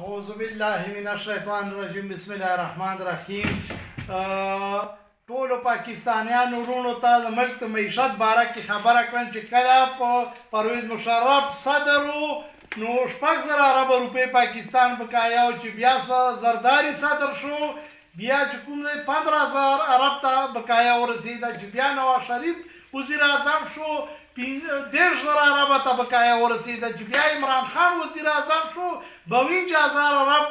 اعوذ بالله من الشیطان الرجیم بسم الله الرحمن الرحیم ټولو پاکستانیانو وروڼو ته د ملک د معیشت باره کې خبره کړم چې کله په پرویز مشرف صدر وو نو 6,000 ارب روپۍ پاکستان بقایا و چې بیا زرداری صدر شو بیا چې کوم دی 15,000 ارب ته بقایا ورسېده چې بیا نواز شریف وزیر اعظم شو 10,000 ارب ته بقایا ورسېده چې بیا عمران خان وزیر اعظم شو 52,000 ارب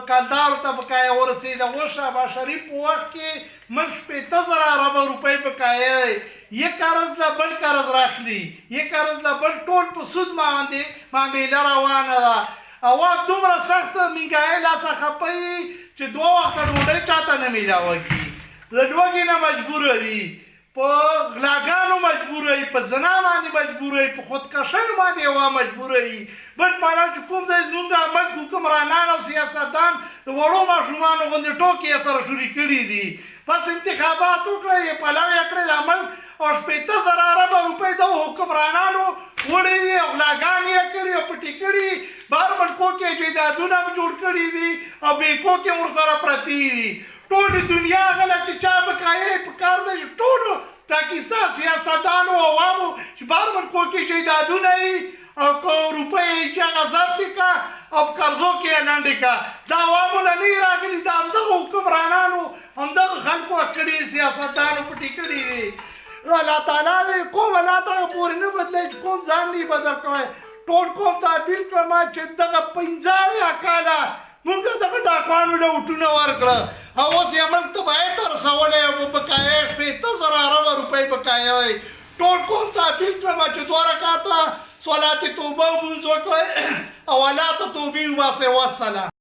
کلدارو ته بقایا ورسېده اوس شهباز شریف په وخت کې ملک 15,000 ارب روپۍ بقایا دی یک قرض له بل قرض راخلي یک قرض له بل ټول په سود معامله روانه ده او دومره سخته مهنګایي لاسه خپوي چې 2 وخته ډوډۍ چاته نه میلاوږي له لوږې نه مجبوره دي په غلاګانو مجبوره وي په زنا باندې مجبوره وي په خودکشۍ باندې یوه مجبوره وي بل پاړه چې کوم دی زموږ د ملک حکمرانان او سیاستدان د وړو ماشومانو غوندې ټوکې یې سره شروع کړي دي بس انتخابات وکړئ یې پلو یې کړی د ملک او 15,000 ارب روپۍ د حکمرانانو وړې وي او غلاګانې یې کړي او پټې کړي بار منکو کې جایدادونه جوړ کړي دي او بیکو کې ورسره پرتې دي ټولې دنیا غله چې چا بقایا یې پکار دی چې ټولو پاکستان سیاستدانو او عوامو چې بار منکو کې جایدادونه وي او که روپۍ یې چې هغه ضبط کا او په قرضو کې یې لنډې کا دا عوامو نه نه راغلي دا همدغه حکمرانانو همدغه خلکو کړي سیاستدانو پټې کړي دي الله تعالی دې کوم الله ته پورې نه بدلی چې کوم ځان نه بدل کړی ټول قوم ته اپیل کړم چې دغه 50 کاله موږ دغه ډاکوانو له وټونه ورکړه او اوس یې موږ ته باید ته رسولی او بقایا 15,000 ارب روپۍ بقایا دی ټول قوم ته اپیل کړم چې 2 رکعته صلات توبه ومونځ وکړئ او الله ته توبې وباسئ والسلام